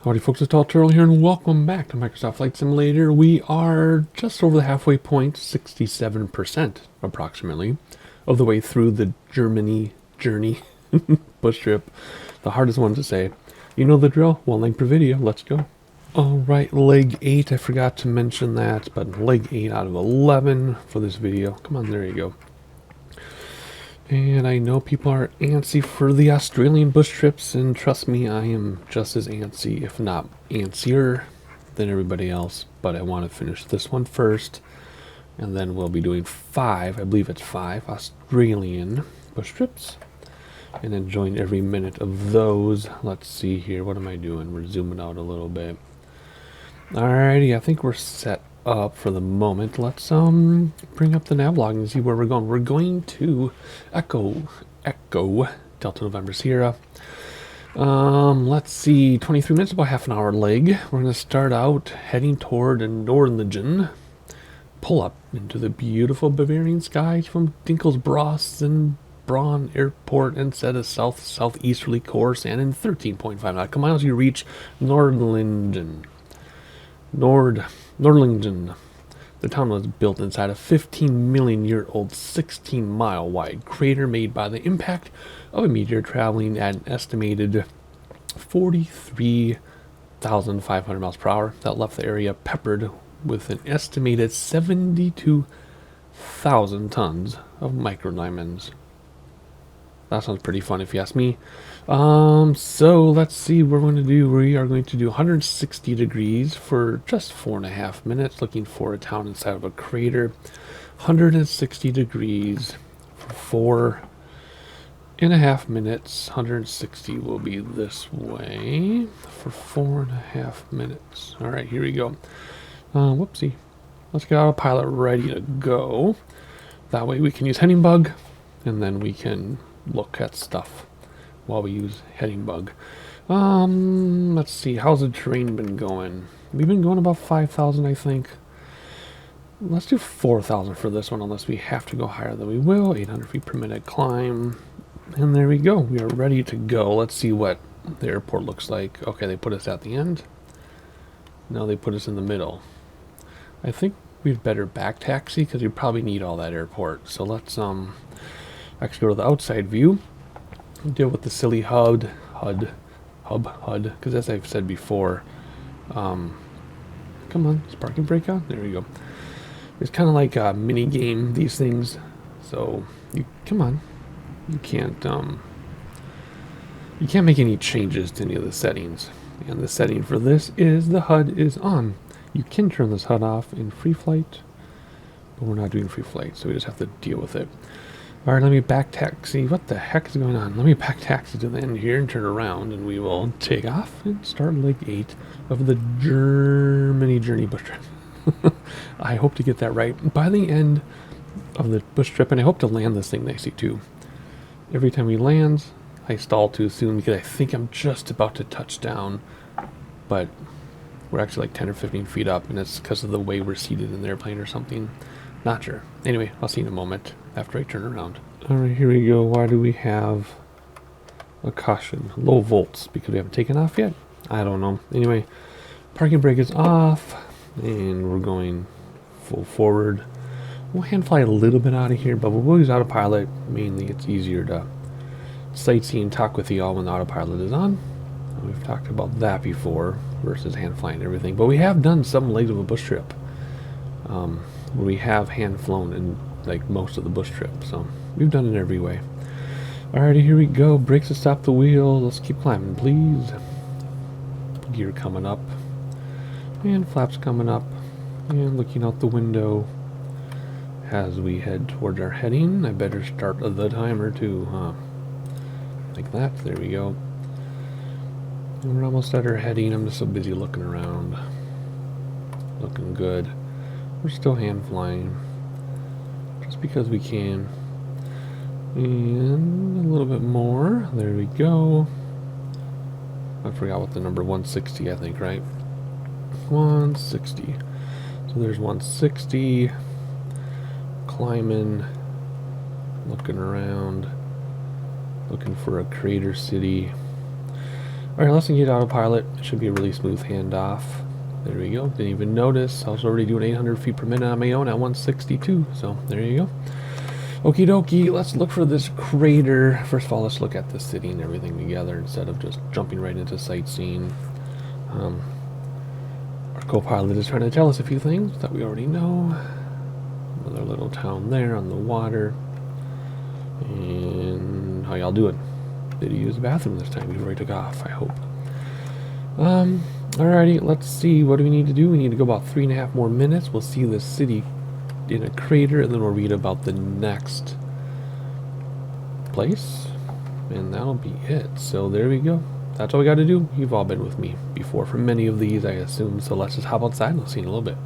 Howdy folks, it's Tall Turtle here and welcome back to Microsoft Flight Simulator. We are just over the halfway point, 67% approximately, of the way through the Germany journey bush trip. The hardest one to say. You know the drill, one leg per video, let's go. Alright, leg 8, I forgot to mention that, but leg 8 out of 11 for this video. Come on, there you go. And I know people are antsy for the Australian bush trips, and trust me, I am just as antsy, if not antsier, than everybody else. But I want to finish this one first, and then we'll be doing 5, I believe it's 5, Australian bush trips, and enjoying every minute of those. Let's see here, what am I doing? We're zooming out a little bit. Alrighty, I think we're set up for the moment. Let's bring up the nav log and see where we're going. We're going to Echo Delta November Sierra. Let's see, 23 minutes, about half an hour leg. We're going to start out heading toward Nordlingen, pull up into the beautiful Bavarian skies from Dinkelsbühl and Sinbronn Airport, and set a southeasterly course, and in 13.5 nautical miles you reach Nordlingen. Nordlingen. The town was built inside a 15-million-year-old 16-mile-wide crater made by the impact of a meteor traveling at an estimated 43,500 miles per hour that left the area peppered with an estimated 72,000 tons of microdiamonds. That sounds pretty fun if you ask me. So let's see what we're going to do. We are going to do 160 degrees for just 4.5 minutes, looking for a town inside of a crater. 160 degrees for 4.5 minutes. 160 will be this way for 4.5 minutes. All right, here we go. Whoopsie. Let's get autopilot ready to go. That way we can use heading bug, and then we can look at stuff while we use heading bug. Let's see, how's the terrain been going? We've been going about 5,000, I think. Let's do 4,000 for this one, unless we have to go higher than we will. 800 feet per minute climb, and there we go. We are ready to go. Let's see what the airport looks like. Okay, they put us at the end. Now they put us in the middle. I think we'd better back taxi because you probably need all that airport. So let's actually go to the outside view, deal with the silly HUD, because as I've said before, come on, is parking brake on? There we go. It's kind of like a mini game, these things, so you come on, you can't make any changes to any of the settings, and the setting for this is the HUD is on. You can turn this HUD off in free flight, but we're not doing free flight, so we just have to deal with it. Alright, let me back taxi. What the heck is going on? Let me back taxi to the end here and turn around, and we will take off and start leg 8 of the Germany journey bush trip. I hope to get that right by the end of the bush trip, and I hope to land this thing nicely too. Every time we land, I stall too soon because I think I'm just about to touch down, but we're actually like 10 or 15 feet up, and it's because of the way we're seated in the airplane or something. Not sure. Anyway, I'll see you in a moment after I turn around. Alright, here we go. Why do we have a caution? Low volts, because we haven't taken off yet? I don't know. Anyway, parking brake is off, and we're going full forward. We'll hand fly a little bit out of here, but we'll use autopilot. Mainly, it's easier to sightsee and talk with y'all when the autopilot is on. We've talked about that before, versus hand flying and everything. But we have done some legs of a bush trip. Where we have hand flown in like most of the bush trip, so we've done it every way. Alrighty, here we go. Brakes to stop the wheel. Let's keep climbing, please. Gear coming up, and flaps coming up, and looking out the window as we head towards our heading. I better start the timer too, huh? Like that. There we go. And we're almost at our heading. I'm just so busy looking around. Looking good. We're still hand flying, just because we can. And a little bit more. There we go. I forgot what the number 160, I think, right? 160. So there's 160. Climbing. Looking around. Looking for a crater city. Alright, let's engage autopilot. It should be a really smooth handoff. There we go. Didn't even notice. I was already doing 800 feet per minute on my own at 162. So there you go. Okie dokie. Let's look for this crater. First of all, let's look at the city and everything together instead of just jumping right into sightseeing. Our co-pilot is trying to tell us a few things that we already know. Another little town there on the water. And how y'all doing? Did he use the bathroom this time before he took off? I hope. Alrighty, let's see. What do we need to do? We need to go about 3.5 more minutes. We'll see the city in a crater, and then we'll read about the next place. And that'll be it. So there we go. That's all we got to do. You've all been with me before for many of these, I assume. So let's just hop outside and we'll see you in a little bit.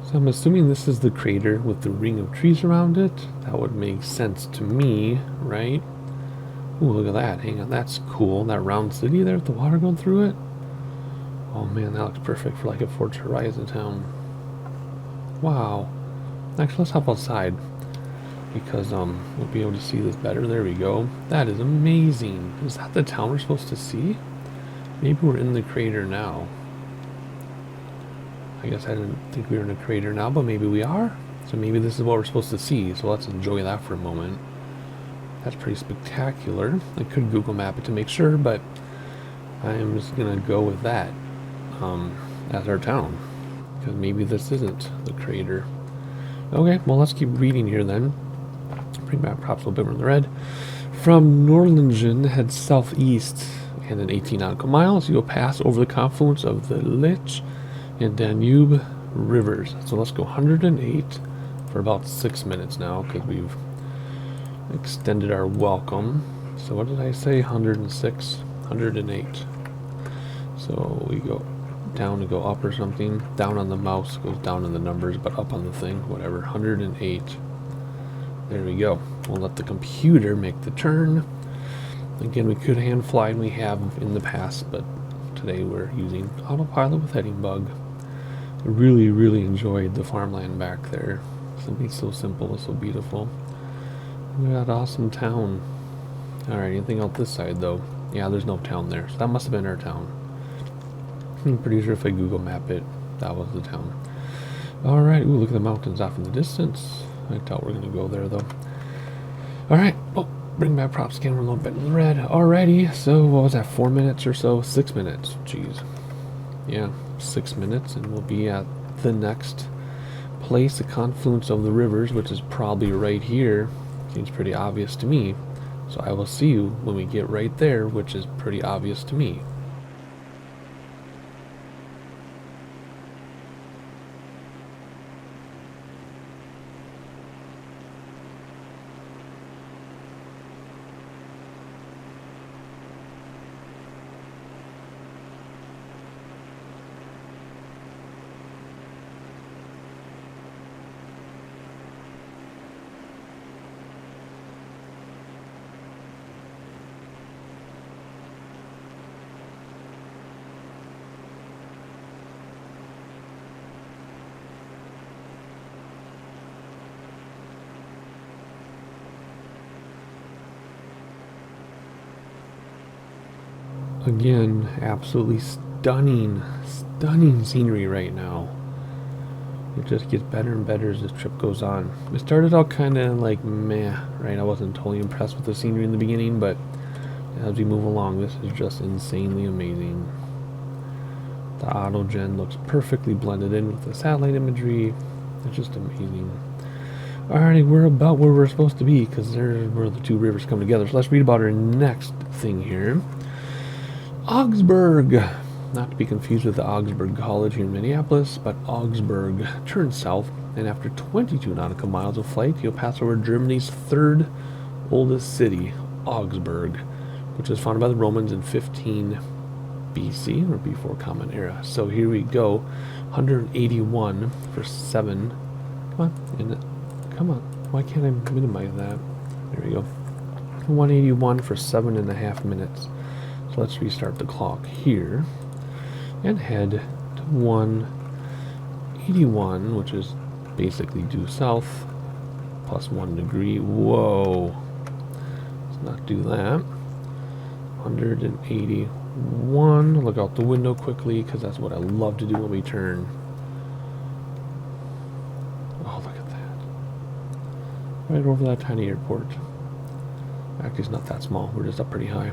So I'm assuming this is the crater with the ring of trees around it. That would make sense to me, right? Ooh, look at that. Hang on, that's cool. That round city there with the water going through it. Oh man, that looks perfect for like a Forge Horizon town. Wow. Actually, let's hop outside because we'll be able to see this better. There we go. That is amazing. Is that the town we're supposed to see? Maybe we're in the crater now. I guess I didn't think we were in a crater now, but maybe we are. So maybe this is what we're supposed to see. So let's enjoy that for a moment. That's pretty spectacular. I could Google map it to make sure, but I'm just gonna go with that as our town, because maybe this isn't the crater. Okay, well let's keep reading here then. Bring back props a little bit more in the red. From Norlingen, head southeast, and in 18 nautical miles, you'll pass over the confluence of the Lich and Danube rivers. So let's go 108 for about 6 minutes now, because we've extended our welcome. So what did I say? 106, 108. So we go down to go up or something. Down on the mouse goes down in the numbers, but up on the thing, whatever. 108. There we go. We'll let the computer make the turn. Again, we could hand fly, and we have in the past, but today we're using autopilot with heading bug. I really, really enjoyed the farmland back there. Something so simple, so beautiful. Look at that awesome town. Alright, anything out this side though? Yeah, there's no town there, so that must have been our town. I'm pretty sure if I Google map it, that was the town. Alright, ooh, look at the mountains off in the distance. I doubt we're gonna go there though. Alright, oh, bring back props again, we're a little bit in the red. Alrighty, so what was that, 4 minutes or so? 6 minutes, jeez. Yeah, 6 minutes, and we'll be at the next place, the confluence of the rivers, which is probably right here. Seems pretty obvious to me. So I will see you when we get right there, which is pretty obvious to me. Again, absolutely stunning, stunning scenery right now. It just gets better and better as this trip goes on. It started out kind of like meh, right? I wasn't totally impressed with the scenery in the beginning, but as we move along, this is just insanely amazing. The autogen looks perfectly blended in with the satellite imagery. It's just amazing. Alrighty, we're about where we're supposed to be, because there's where the two rivers come together. So let's read about our next thing here. Augsburg. Not to be confused with the Augsburg College here in Minneapolis, but Augsburg. Turn south, and after 22 nautical miles of flight, you'll pass over Germany's third oldest city, Augsburg, which was founded by the Romans in 15 BC, or before Common Era. So here we go, 181 for 7. Come on, why can't I minimize that? There we go. 181 for 7.5 minutes. So let's restart the clock here and head to 181, which is basically due south, plus 1 degree. Whoa. Let's not do that. 181. Look out the window quickly, because that's what I love to do when we turn. Oh, look at that. Right over that tiny airport. Actually, it's not that small. We're just up pretty high.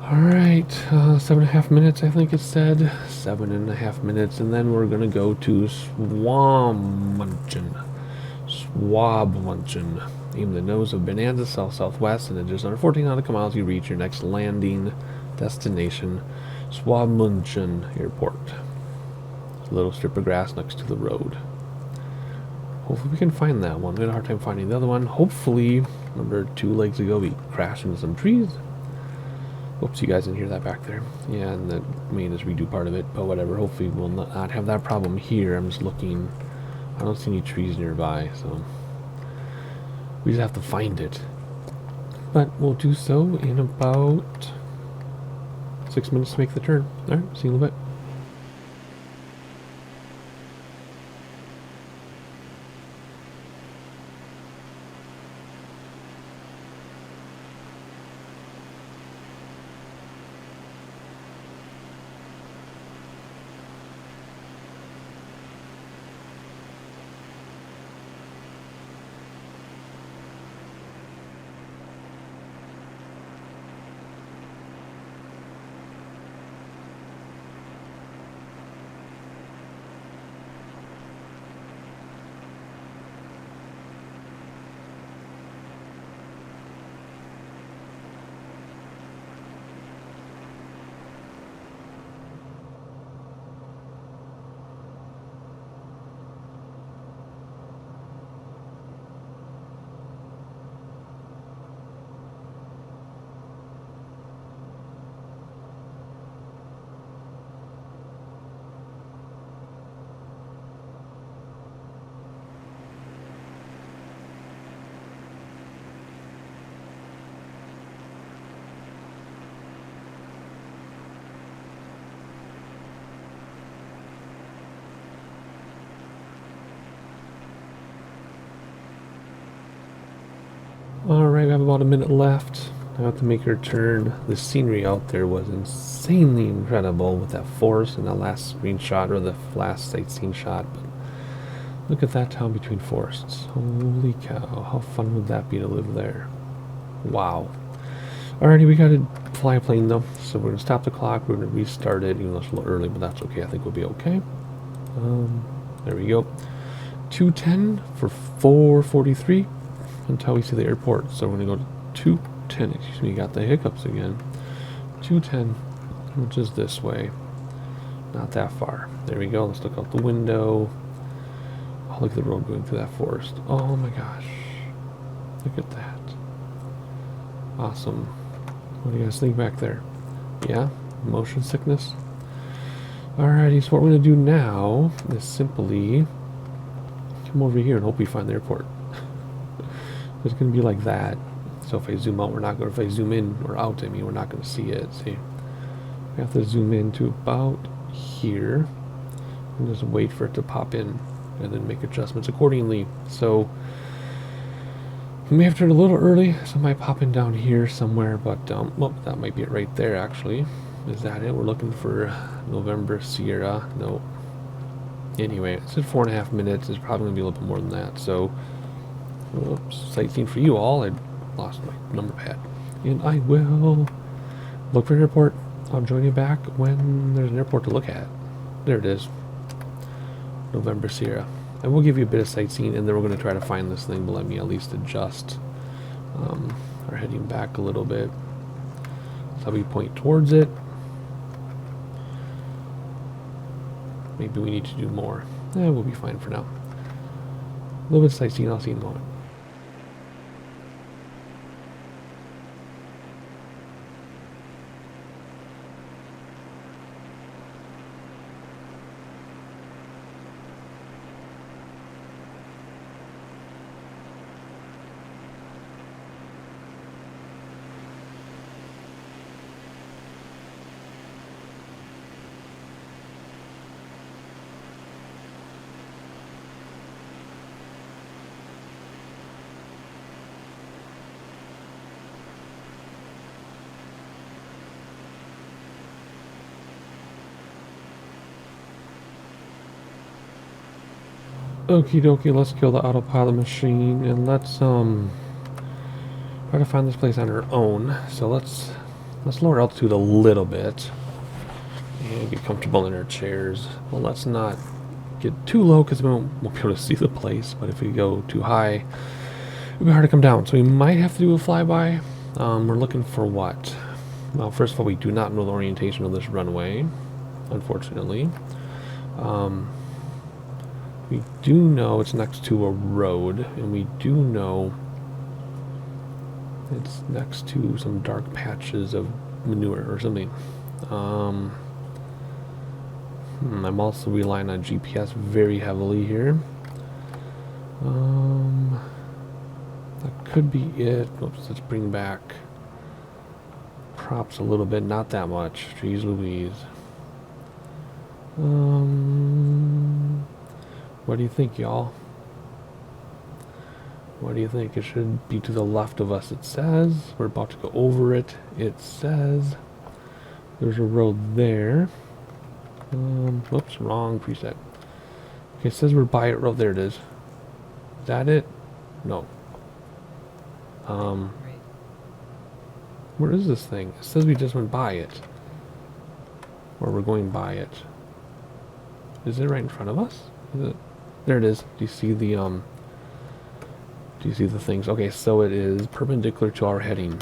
Alright, 7.5 minutes, I think it said. 7.5 minutes, and then we're going to go to Schwabmünchen. Schwabmünchen. Aim the nose of Bonanza, south-southwest, and in just under 14 nautical miles, you reach your next landing destination, Schwabmünchen Airport. A little strip of grass next to the road. Hopefully we can find that one. We had a hard time finding the other one. Hopefully, remember 2 legs ago, we crashed into some trees. Oops, you guys didn't hear that back there. Yeah, and the maintenance redo part of it, but whatever. Hopefully we'll not have that problem here. I'm just looking. I don't see any trees nearby, so we just have to find it. But we'll do so in about 6 minutes to make the turn. Alright, see you in a little bit. Alright, we have about a minute left. I have to make our turn. The scenery out there was insanely incredible with that forest and that last screenshot, or the last sightseeing shot. But look at that town between forests. Holy cow, how fun would that be to live there? Wow. Alrighty, we gotta fly a plane though, so we're gonna stop the clock. We're gonna restart it, even though it's a little early, but that's okay. I think we'll be okay. There we go. 210 for 4:43 until we see the airport. So we're gonna go to 210. Excuse me, got the hiccups again. 210, which is this way. Not that far. There we go. Let's look out the window. Oh, look at the road going through that forest. Oh my gosh. Look at that. Awesome. What do you guys think back there? Yeah? Motion sickness? Alrighty, so what we're going to do now is simply come over here and hope we find the airport. It's going to be like that. So if I zoom out, we're not going to, if I zoom in or out, I mean, we're not going to see it. See? We have to zoom in to about here and just wait for it to pop in and then make adjustments accordingly. So We may have turned a little early, so I might pop in down here somewhere, but well, that might be it right there actually. Is that it? We're looking for November Sierra. No. Anyway, it said 4.5 minutes. It's probably gonna be a little bit more than that. So, oops, sightseeing for you all. I lost my number pad, and I will look for an airport. I'll join you back when there's an airport to look at. There it is. November Sierra. I will give you a bit of sightseeing, and then we're going to try to find this thing, but let me at least adjust our heading back a little bit. So we point towards it. Maybe we need to do more. We'll be fine for now. A little bit of sightseeing, I'll see you in a moment. Okie dokie, let's kill the autopilot machine and let's try to find this place on our own. So let's lower altitude a little bit and get comfortable in our chairs. Well, let's not get too low because we won't be able to see the place, but if we go too high it'll be hard to come down. So we might have to do a flyby. We're looking for what? Well, first of all, we do not know the orientation of this runway, unfortunately. We do know it's next to a road, and we do know it's next to some dark patches of manure or something. I'm also relying on GPS very heavily here. That could be it. Oops, let's bring back props a little bit, not that much. Jeez Louise. What do you think, y'all? What do you think? It should be to the left of us, it says. We're about to go over it. It says there's a road there. Whoops, wrong preset. Okay, it says we're by it road. There it is. Is that it? No. Where is this thing? It says we just went by it. Or we're going by it. Is it right in front of us? Is it? There it is. Do you see the do you see the things? Okay, so it is perpendicular to our heading.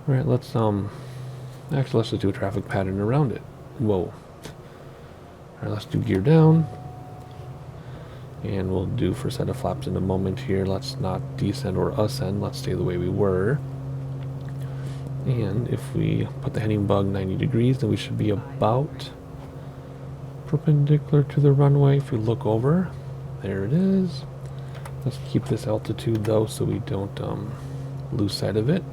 Alright, let's actually let's just do a traffic pattern around it. Whoa. Alright, let's do gear down. And we'll do first set of flaps in a moment here. Let's not descend or ascend. Let's stay the way we were. And if we put the heading bug 90 degrees, then we should be about perpendicular to the runway. If we look over, there it is. Let's keep this altitude though so we don't lose sight of it.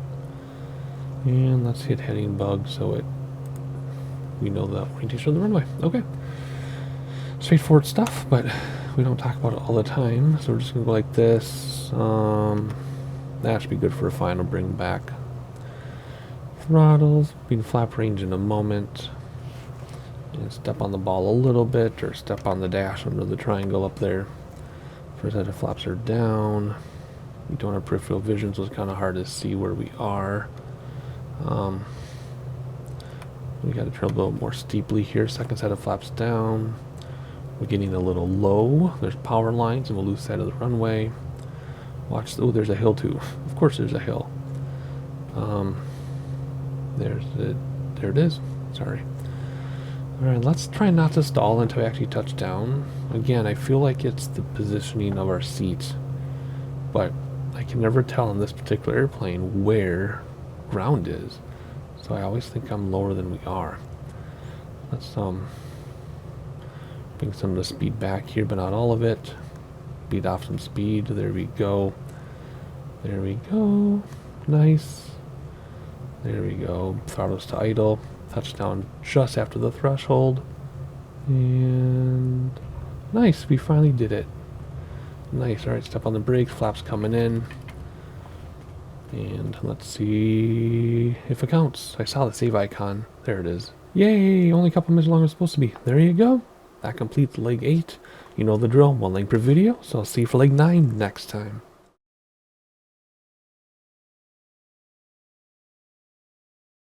And let's hit heading bug so we know the orientation of the runway. Okay. Straightforward stuff, but we don't talk about it all the time. So we're just gonna go like this. That should be good for a final bring back. Throttles, being flap range in a moment. And step on the ball a little bit, or step on the dash under the triangle up there. First set of flaps are down. We don't have peripheral vision, so it's kind of hard to see where we are. We got to turn a little more steeply here. Second set of flaps down. We're getting a little low. There's power lines, and we'll lose sight of the runway. Watch. Oh, there's a hill too. Of course, there's a hill. There it is. Sorry. Alright, let's try not to stall until we actually touch down. Again, I feel like it's the positioning of our seats, but I can never tell in this particular airplane where ground is. So I always think I'm lower than we are. Let's bring some of the speed back here, but not all of it. Beat off some speed. There we go. There we go. Nice. There we go. Throttles to idle. Touchdown just after the threshold. And nice, we finally did it. Nice. Alright, step on the brakes, flaps coming in. And let's see if it counts. I saw the save icon. There it is. Yay! Only a couple minutes longer than it's supposed to be. There you go. That completes leg 8. You know the drill. 1 leg per video. So I'll see you for leg 9 next time.